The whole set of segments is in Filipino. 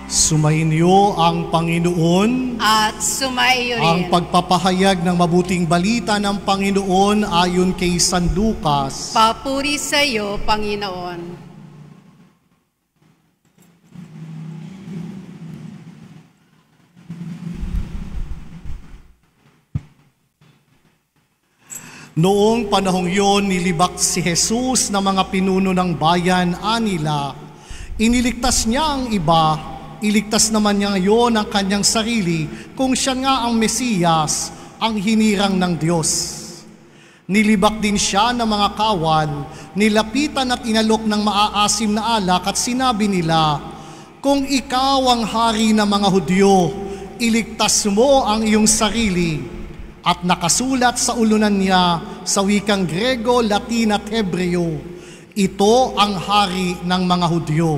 Sumainyo ang Panginoon at sumaiyo rin ang pagpapahayag ng mabuting balita ng Panginoon ayon kay San Lucas. Papuri sa iyo, Panginoon. Noong panahong yon, nilibak si Jesus ng mga pinuno ng bayan anila. Iniligtas niya ang iba, iligtas naman niya ngayon ang kanyang sarili kung siya nga ang Mesiyas, ang hinirang ng Diyos. Nilibak din siya ng mga kawal, nilapitan at inalok ng maaasim na alak at sinabi nila, "Kung ikaw ang hari ng mga Hudyo, iligtas mo ang iyong sarili." At nakasulat sa ulunan niya sa wikang Grego, Latin at Hebreo, "Ito ang hari ng mga Hudyo."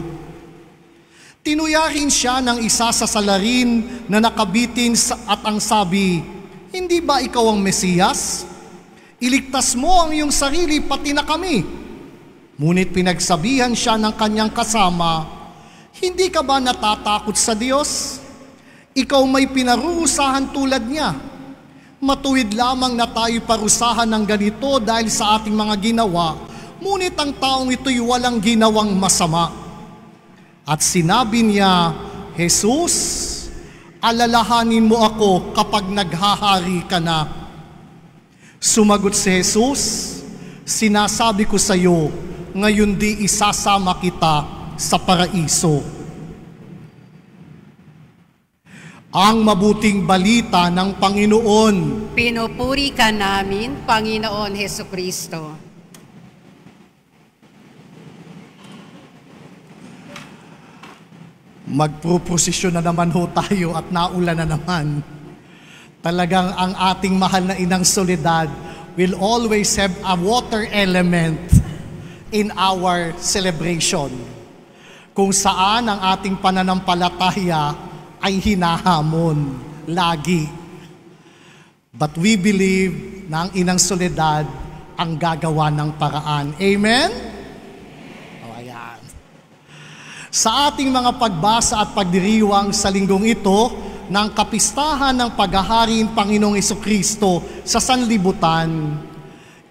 Tinuyarin siya ng isa sa salarin na nakabitin at ang sabi, "Hindi ba ikaw ang Mesiyas? Iligtas mo ang iyong sarili pati na kami." Ngunit pinagsabihan siya ng kanyang kasama, "Hindi ka ba natatakot sa Diyos? Ikaw may pinarurusahan tulad niya. Matuwid lamang na tayo parusahan ng ganito dahil sa ating mga ginawa, ngunit ang taong ito'y walang ginawang masama." At sinabi niya, "Jesus, alalahanin mo ako kapag naghahari ka na." Sumagot si Jesus, "Sinasabi ko sa iyo, ngayon di isasama kita sa paraiso." Ang mabuting balita ng Panginoon. Pinupuri ka namin, Panginoon Hesukristo. Magproprosesyon na naman ho tayo at naulan na naman. Talagang ang ating mahal na Inang Soledad will always have a water element in our celebration, kung saan ang ating pananampalataya ay hinahamon lagi. But we believe na ang Inang Soledad ang gagawa ng paraan. Amen? Sa ating mga pagbasa at pagdiriwang sa linggong ito ng kapistahan ng paghahari ng Panginoong Hesukristo sa sanlibutan,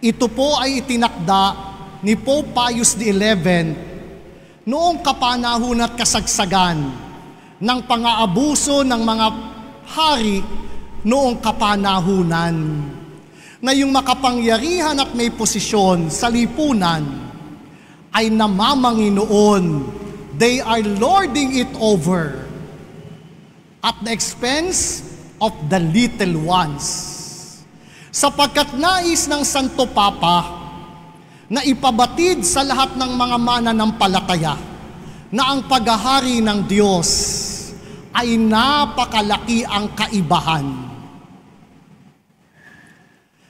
ito po ay itinakda ni Pope Pius XI noong kapanahon at kasagsagan ng pang-aabuso ng mga hari noong kapanahunan, na yung makapangyarihan at may posisyon sa lipunan ay namamanginoon. They are lording it over at the expense of the little ones. Sapagkat nais ng Santo Papa na ipabatid sa lahat ng mga mananampalataya na ang paghahari ng Diyos ay napakalaki ang kaibahan,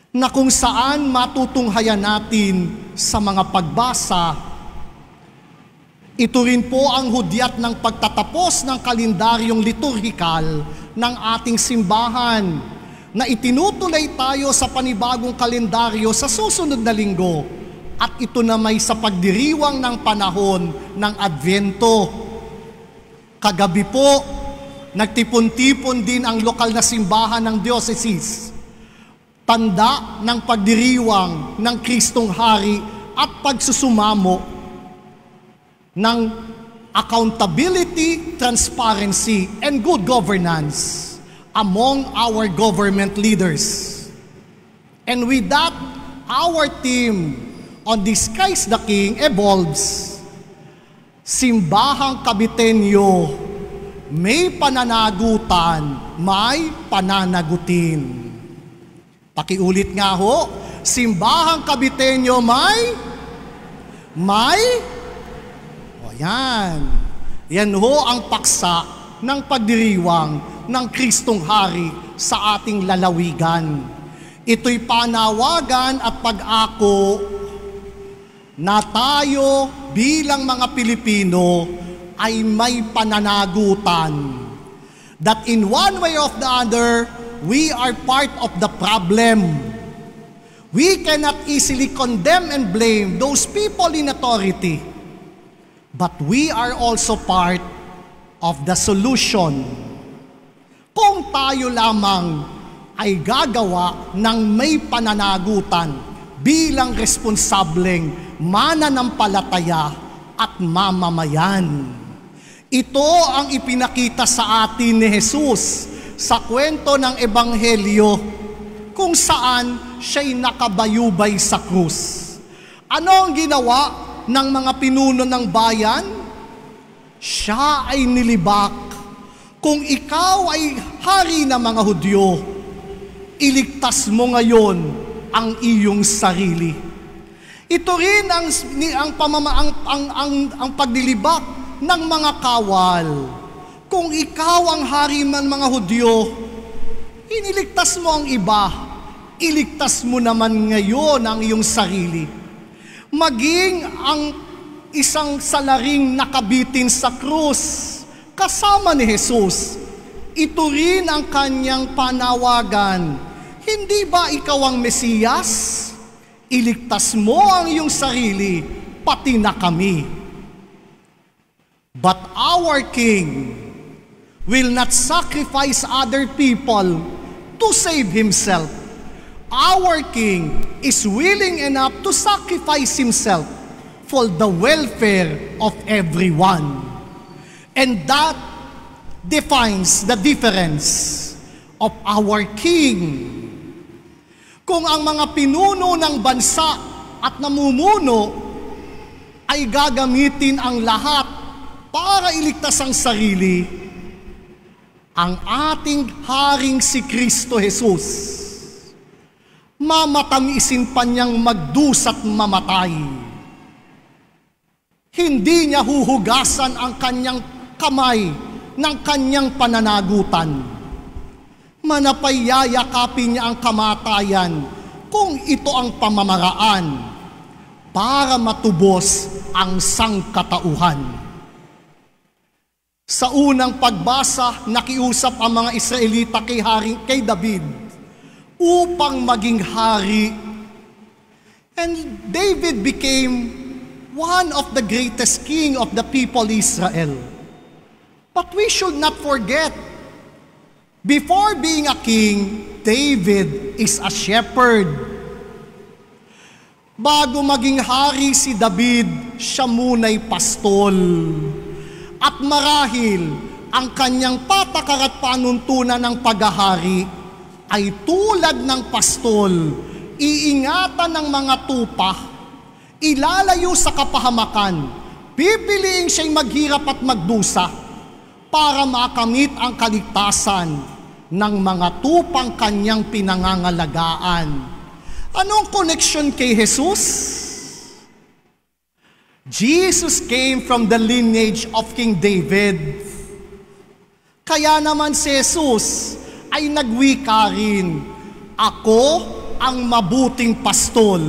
na kung saan matutunghayan natin sa mga pagbasa. Ito rin po ang hudyat ng pagtatapos ng kalendaryong liturhikal ng ating simbahan, na itinutuloy tayo sa panibagong kalendaryo sa susunod na linggo, at ito na may sa pagdiriwang ng panahon ng Advento. Kagabi po, nagtipon-tipon din ang lokal na simbahan ng diocese, tanda ng pagdiriwang ng Kristong Hari at pagsusumamo ng accountability, transparency, and good governance among our government leaders. And with that, our team on This Christ the King evolves. Simbahang Kabitenyo, may pananagutan, may pananagutin. Pakiulit nga ho, Simbahang Kabitenyo, may yan. Yan ho ang paksa ng pagdiriwang ng Kristong Hari sa ating lalawigan. Ito'y panawagan at pag-ako na tayo bilang mga Pilipino ay may pananagutan. That in one way or the other, we are part of the problem. We cannot easily condemn and blame those people in authority. But we are also part of the solution. Kung tayo lamang ay gagawa ng may pananagutan bilang responsableng mananampalataya at mamamayan. Ito ang ipinakita sa atin ni Jesus sa kwento ng Ebanghelyo kung saan siya'y nakabayubay sa krus. Ano ang ginawa ng mga pinuno ng bayan? Siya ay nilibak. Kung ikaw ay hari ng mga Hudyo, iligtas mo ngayon ang iyong sarili. Ito rin ang paglilibak ng mga kawal. Kung ikaw ang hari ng mga Hudyo, iniligtas mo ang iba, iligtas mo naman ngayon ang iyong sarili. Maging ang isang salaring nakabitin sa krus kasama ni Jesus, ito rin ang kanyang panawagan. Hindi ba ikaw ang Mesiyas? Iligtas mo ang iyong sarili, pati na kami. But our King will not sacrifice other people to save himself. Our King is willing enough to sacrifice himself for the welfare of everyone. And that defines the difference of our King. Kung ang mga pinuno ng bansa at namumuno ay gagamitin ang lahat para iligtas ang sarili, ang ating haring si Kristo Jesus, mamatamisin pa niyang magdusa't mamatay. Hindi niya huhugasan ang kanyang kamay ng kanyang pananagutan. Manapayayakapin niya ang kamatayan kung ito ang pamamaraan para matubos ang sangkatauhan. Sa unang pagbasa, nakiusap ang mga Israelita kay David upang maging hari. And David became one of the greatest king of the people Israel. But we should not forget, before being a king, David is a shepherd. Bago maging hari si David, siya muna'y pastol. At marahil, ang kanyang patakaran at panuntunan ng paghahari ay tulad ng pastol, iingatan ng mga tupa, ilalayo sa kapahamakan, pipiliin siya'y maghirap at magdusa para makamit ang kaligtasan ng mga tupang kanyang pinangangalagaan. Anong connection kay Jesus? Jesus came from the lineage of King David. Kaya naman si Jesus ay nagwika rin, "Ako ang mabuting pastol."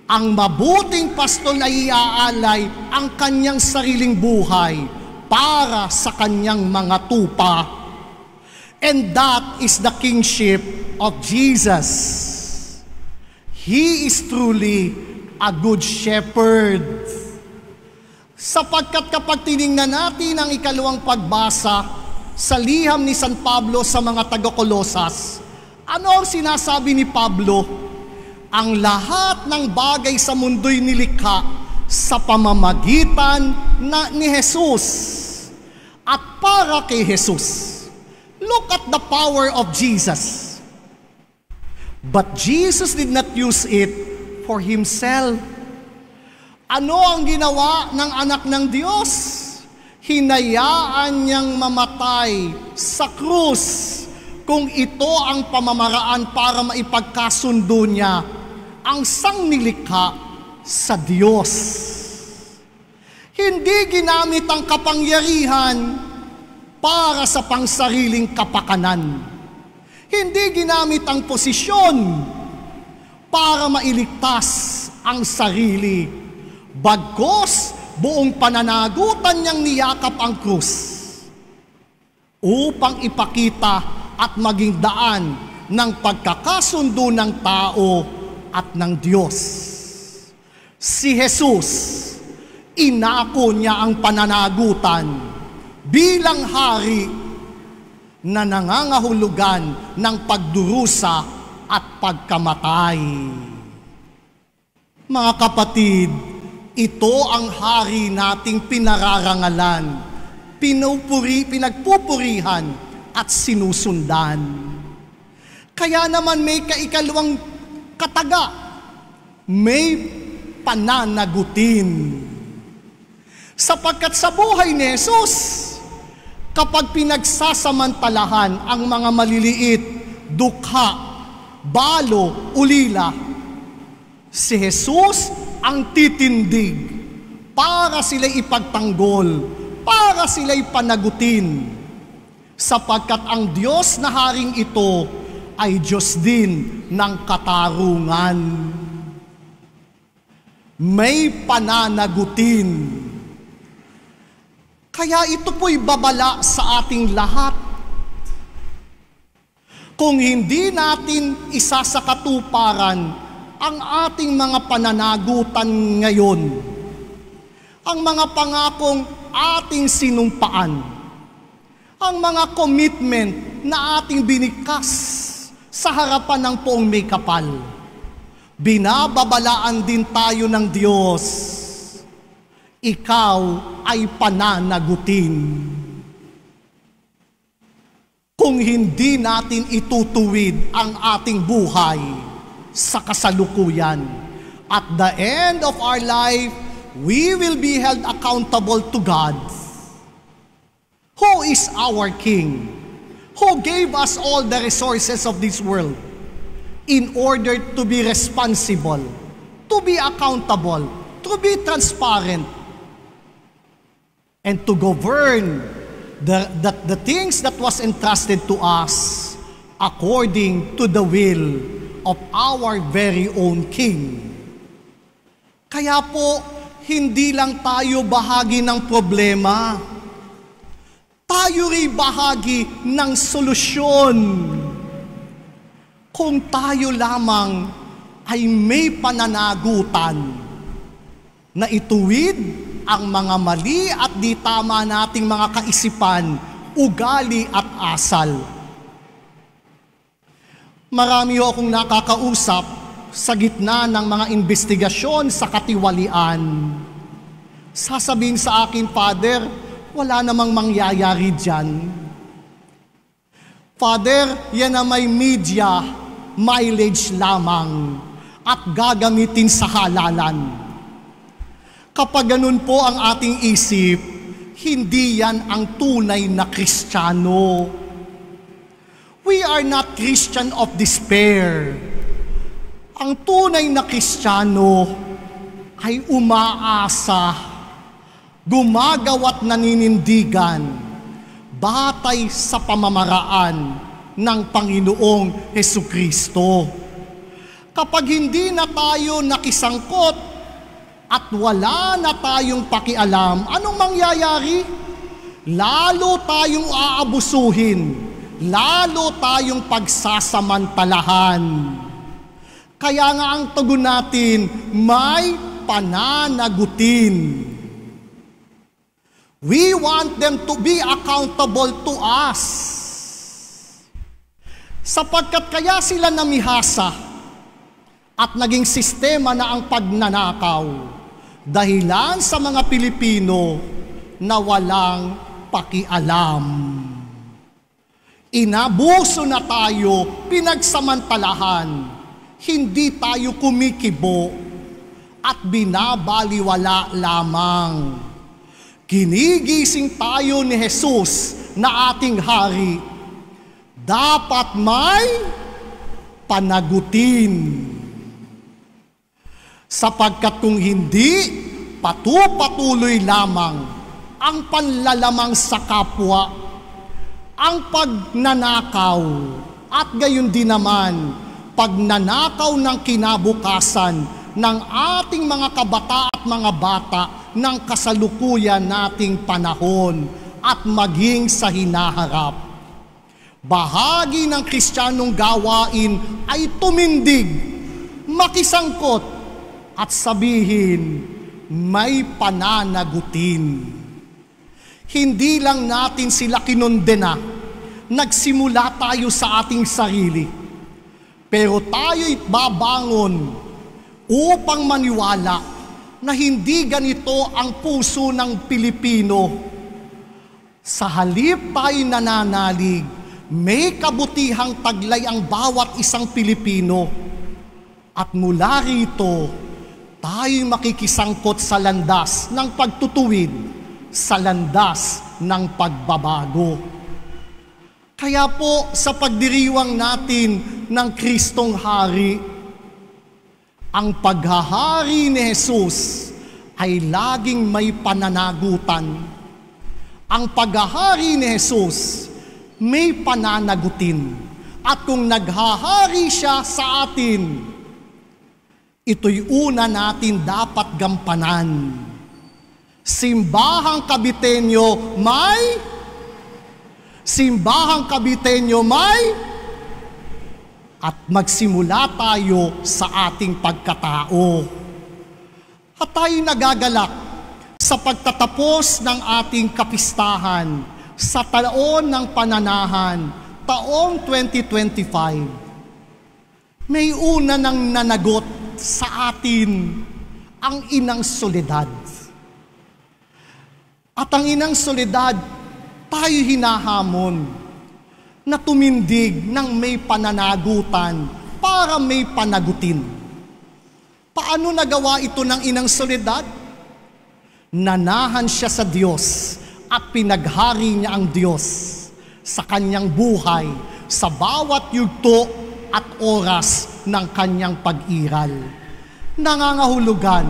Ang mabuting pastol ay iaalay ang kanyang sariling buhay para sa kanyang mga tupa. And that is the kingship of Jesus. He is truly a good shepherd. Sapagkat kapag tiningnan natin ang ikalawang pagbasa sa liham ni San Pablo sa mga taga-Kolosas, ano ang sinasabi ni Pablo? Ang lahat ng bagay sa mundo'y nilikha sa pamamagitan ni Jesus at para kay Jesus. Look at the power of Jesus. But Jesus did not use it for himself. Ano ang ginawa ng anak ng Diyos? Hinayaan niyang mamatay sa krus kung ito ang pamamaraan para maipagkasundo niya ang sangnilikha sa Diyos. Hindi ginamit ang kapangyarihan para sa pangsariling kapakanan. Hindi ginamit ang posisyon para mailigtas ang sarili. Bagkus, buong pananagutan niyang niyakap ang krus upang ipakita at maging daan ng pagkakasundo ng tao at ng Diyos. Si Jesus, inako niya ang pananagutan bilang hari na nangangahulugan ng pagdurusa at pagkamatay. Mga kapatid, ito ang hari nating pinararangalan, pinagpupurihan at sinusundan. Kaya naman may kaikalawang kataga, may pananagutin. Sapagkat sa buhay ni Jesus, kapag pinagsasamantalahan ang mga maliliit, dukha, balo, ulila, si Jesus ang titindig para sila'y ipagtanggol, para sila'y panagutin, sapagkat ang Diyos na haring ito ay Diyos din ng katarungan. May pananagutin. Kaya ito po'y babala sa ating lahat. Kung hindi natin isa sa katuparan ang ating mga pananagutan ngayon, ang mga pangakong ating sinumpaan, ang mga commitment na ating binikas sa harapan ng poong may kapal, binababalaan din tayo ng Diyos. Ikaw ay pananagutin. Kung hindi natin itutuwid ang ating buhay sa kasalukuyan, at the end of our life, we will be held accountable to God, who is our King, who gave us all the resources of this world in order to be responsible, to be accountable, to be transparent, and to govern the things that was entrusted to us according to the will of our very own King. Kaya po, hindi lang tayo bahagi ng problema, tayo rin bahagi ng solusyon. Kung tayo lamang ay may pananagutan na ituwid ang mga mali at di tama nating mga kaisipan, ugali at asal. Marami akong nakakausap sa gitna ng mga investigasyon sa katiwalian. Sasabihin sa akin, Father, wala namang mangyayari dyan. Father, yan na may media mileage lamang at gagamitin sa halalan. Kapag ganun po ang ating isip, hindi yan ang tunay na Kristiyano. We are not Christian of despair. Ang tunay na Kristiyano ay umaasa, gumagawa't naninindigan, batay sa pamamaraan ng Panginoong Hesukristo. Kapag hindi na tayo nakisangkot at wala na tayong pakialam, anong mangyayari? Lalo tayong aabusuhin, lalo tayong pagsasamantalahan. Kaya nga ang tugon natin, may pananagutin. We want them to be accountable to us. Sapagkat kaya sila namihasa at naging sistema na ang pagnanakaw dahilan sa mga Pilipino na walang pakialam. Inabuso na tayo, pinagsamantalahan, hindi tayo kumikibo at binabaliwala lamang. Ginigising tayo ni Jesus na ating hari. Dapat may panagutin. Sapagkat kung hindi, patuloy lamang ang panlalamang sa kapwa, ang pagnanakaw, at gayon din naman, pagnanakaw ng kinabukasan ng ating mga kabataan at mga bata ng kasalukuyan nating panahon at maging sa hinaharap. Bahagi ng Kristiyanong gawain ay tumindig, makisangkot, at sabihin, may pananagutin. Hindi lang natin sila kinondena, nagsimula tayo sa ating sarili. Pero tayo'y babangon upang maniwala na hindi ganito ang puso ng Pilipino. Sa halip tayo nananalig, may kabutihang taglay ang bawat isang Pilipino. At mula rito, tayo'y makikisangkot sa landas ng pagtutuwid, sa landas ng pagbabago. Kaya po sa pagdiriwang natin ng Kristong Hari, ang paghahari ni Jesus ay laging may pananagutan. Ang paghahari ni Jesus may pananagutin. At kung naghahari siya sa atin, ito'y una natin dapat gampanan. Simbahang Kabitenyo may at magsimula tayo sa ating pagkatao. At tayo nagagalak sa pagtatapos ng ating kapistahan sa taon ng pananahan, taong 2025. May una nang nanagot sa atin ang Inang Soledad. At ang Inang Soledad, tayo hinahamon na tumindig ng may pananagutan para may panagutin. Paano nagawa ito ng Inang Soledad? Nanahan siya sa Diyos at pinaghari niya ang Diyos sa kanyang buhay, sa bawat yugto at oras ng kanyang pag-iral. Nangangahulugan,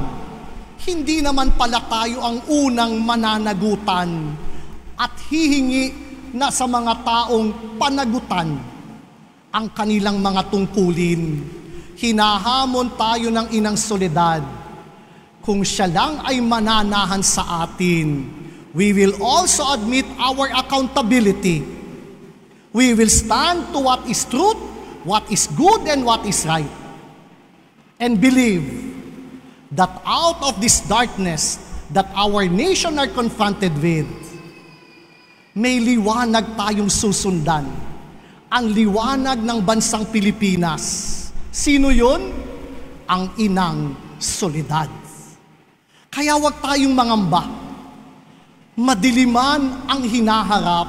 hindi naman pala tayo ang unang mananagutan at hihingi na sa mga taong panagutan ang kanilang mga tungkulin. Hinahamon tayo ng Inang Soledad. Kung siya lang ay mananahan sa atin, we will also admit our accountability. We will stand to what is truth, what is good, and what is right. And believe that out of this darkness that our nation are confronted with, may liwanag tayong susundan. Ang liwanag ng bansang Pilipinas. Sino yun? Ang Inang Soledad. Kaya wag tayong mangamba. Madiliman ang hinaharap,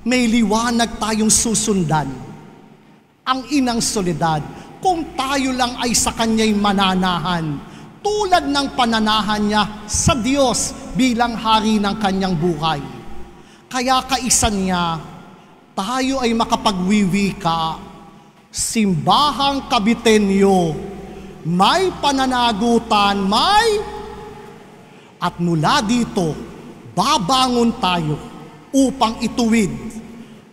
may liwanag tayong susundan. Ang Inang Soledad, kung tayo lang ay sa kanya'y mananahan, tulad ng pananahan niya sa Diyos bilang hari ng kanyang buhay. Kaya kaisa niya, tayo ay makapagwiwika, simbahang Kabitenyo, may pananagutan, at mula dito, babangon tayo upang ituwid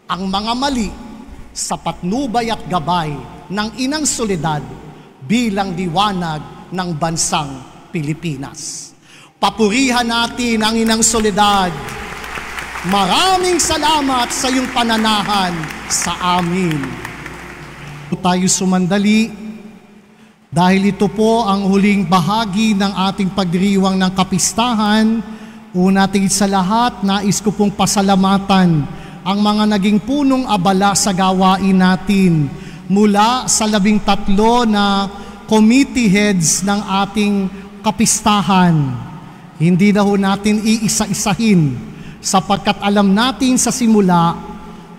ang mga mali sa patnubay at gabay ng Inang Soledad bilang liwanag ng bansang Pilipinas. Papurihan natin ang Inang Soledad. Maraming salamat sa iyong pananahan sa amin. Tayo sumandali dahil ito po ang huling bahagi ng ating pagdiriwang ng kapistahan. Una tigit sa lahat, nais ko pong pasalamatan ang mga naging punong abala sa gawain natin mula sa 13 na committee heads ng ating kapistahan. Hindi na ho natin iisa-isahin sapagkat alam natin sa simula,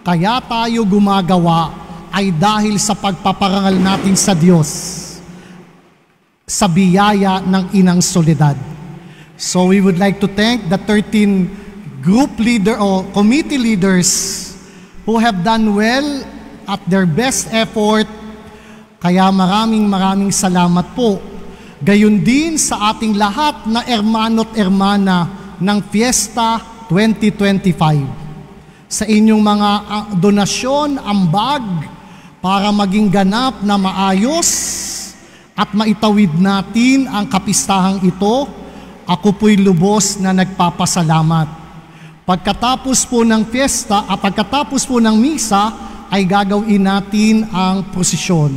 kaya tayo gumagawa ay dahil sa pagpaparangal natin sa Diyos, sa biyaya ng Inang Soledad. So we would like to thank the 13 group leader o committee leaders who have done well at their best effort. Kaya maraming salamat po. Gayon din sa ating lahat na ermano't ermana ng Fiesta 2025. Sa inyong mga donasyon, ambag, para maging ganap na maayos at maitawid natin ang kapistahang ito, ako po'y lubos na nagpapasalamat. Pagkatapos po ng fiesta at pagkatapos po ng misa, ay gagawin natin ang prosesyon.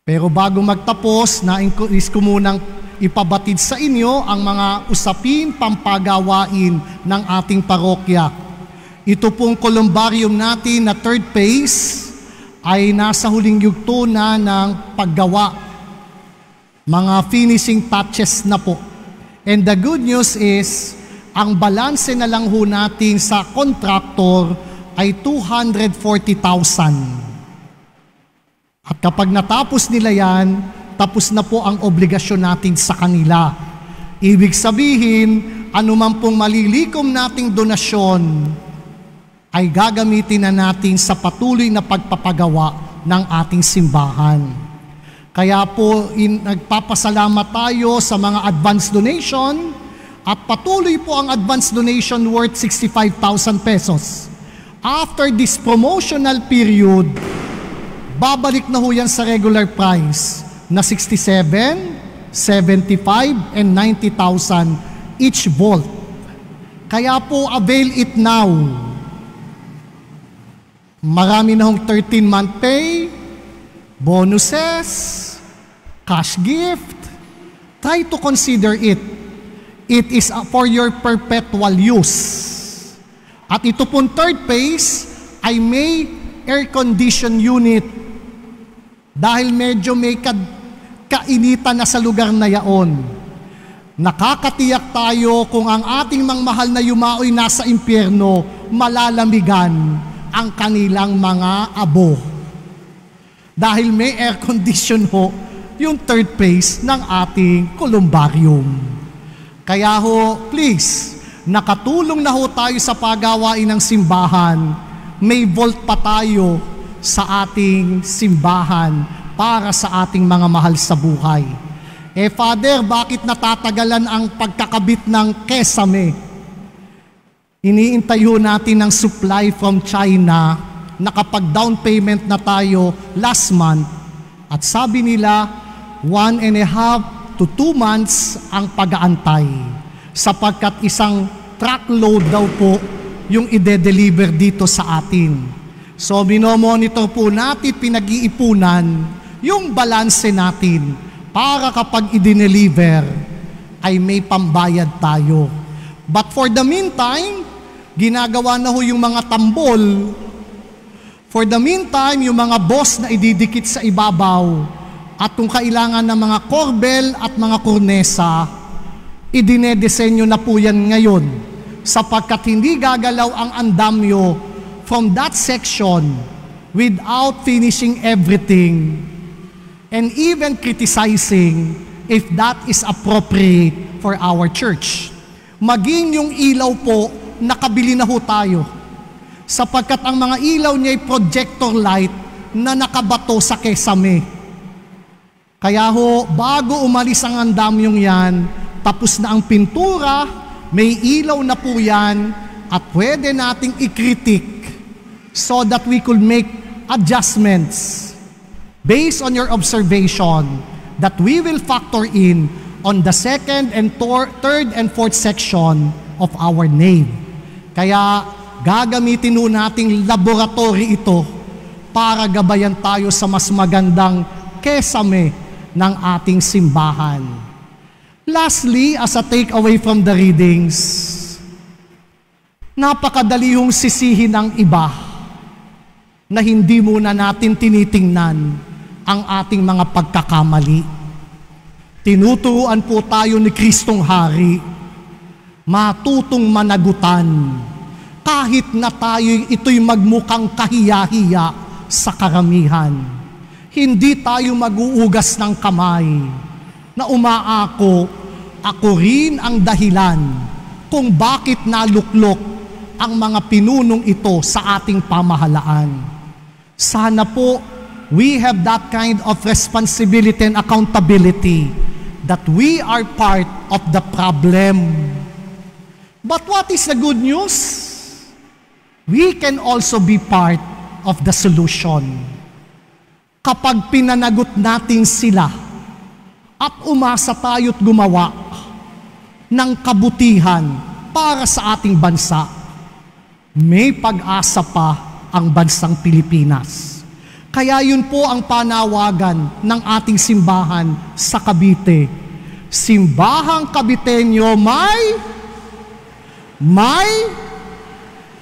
Pero bago magtapos, nais ko munang ipabatid sa inyo ang mga usapin pampagawain ng ating parokya. Ito pong columbarium natin na third phase ay nasa huling yugto na ng paggawa. Mga finishing touches na po. And the good news is, ang balanse na lang ho natin sa contractor ay 240,000. At kapag natapos nila yan, tapos na po ang obligasyon natin sa kanila. Ibig sabihin, anuman pong malilikom nating donasyon, ay gagamitin na natin sa patuloy na pagpapagawa ng ating simbahan. Kaya po, nagpapasalamat tayo sa mga advance donation, at patuloy po ang advance donation worth 65,000 pesos. After this promotional period, babalik na ho yan sa regular price na 67, 75, and 90,000 each vault. Kaya po, avail it now. Marami na hong 13-month pay, bonuses, cash gift. Try to consider it. It is for your perpetual use. At ito pong third phase ay may air condition unit. Dahil medyo may kainitan na sa lugar na yaon. Nakakatiyak tayo kung ang ating mga mahal na yumaoy nasa impyerno, malalamigan ang kanilang mga abo. Dahil may air condition ho, yung third phase ng ating columbarium. Kaya ho, please, nakatulong na ho tayo sa pagawain ng simbahan. May vault pa tayo sa ating simbahan para sa ating mga mahal sa buhay. Father, bakit natatagalan ang pagkakabit ng kesame? Iniintay ho natin ng supply from China, nakapag-down payment na tayo last month, at sabi nila 1.5 to 2 months ang pag-aantay, sapagkat isang truckload daw po yung ide-deliver dito sa atin. So, minomonitor po natin, pinag-iipunan yung balanse natin para kapag i-deliver ay may pambayad tayo. But for the meantime, ginagawa na ho yung mga tambol. For the meantime, yung mga boss na ididikit sa ibabaw at kung kailangan ng mga korbel at mga kornesa, idinedesenyo na po yan ngayon sapagkat hindi gagalaw ang andamyo from that section without finishing everything and even criticizing if that is appropriate for our church. Maging yung ilaw po, nakabili na ho tayo sapagkat ang mga ilaw niya ay projector light na nakabato sa kesame. Kaya ho, bago umalis ang andamyong yan, tapos na ang pintura, may ilaw na po yan at pwede nating ikritik so that we could make adjustments based on your observation that we will factor in on the second and third and fourth section of our nave. Kaya gagamitin ho nating laboratory ito para gabayan tayo sa mas magandang kesame ng ating simbahan. Lastly, as a takeaway from the readings, napakadali hong sisihin ng iba na hindi muna natin tinitingnan ang ating mga pagkakamali. Tinuturuan po tayo ni Kristong Hari, matutong managutan, kahit na tayo ito'y magmukhang kahiya-hiya sa karamihan. Hindi tayo mag-uugas ng kamay na umaako, ako rin ang dahilan kung bakit naluklok ang mga pinunong ito sa ating pamahalaan. Sana po, we have that kind of responsibility and accountability that we are part of the problem. But what is the good news? We can also be part of the solution. Kapag pinanagot natin sila at umasa tayo't gumawa ng kabutihan para sa ating bansa, may pag-asa pa ang bansang Pilipinas. Kaya yun po ang panawagan ng ating simbahan sa Cavite. Simbahang Caviteño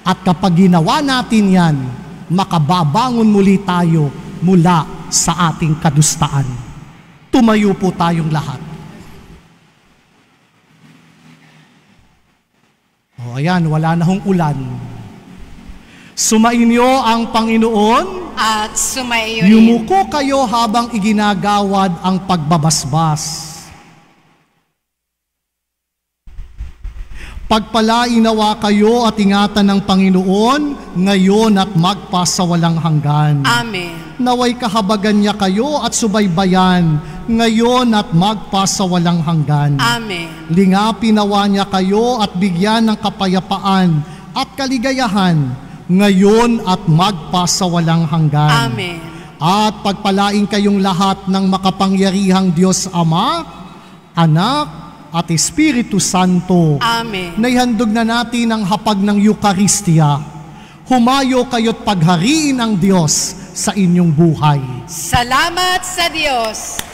at kapag ginawa natin yan, makababangon muli tayo mula sa ating kadustaan. Tumayo po tayong lahat. O ayan, wala na hong ulan. Sumainyo ang Panginoon At sumaiyo rin. Yumuko kayo habang iginagawad ang pagbabasbas. Pagpalainawa kayo at ingatan ng Panginoon ngayon at magpasawalang hanggan. Amen. Naway kahabagan niya kayo at subaybayan ngayon at magpasawalang hanggan. Amen. Lingapin nawa niya kayo at bigyan ng kapayapaan at kaligayahan ngayon at magpasawalang hanggan. Amen. At pagpalain kayong lahat ng makapangyarihang Diyos Ama, Anak, at Espiritu Santo. Amen. Naihandog na natin ang hapag ng Eucharistia. Humayo kayo't paghariin ang Diyos sa inyong buhay. Salamat sa Diyos.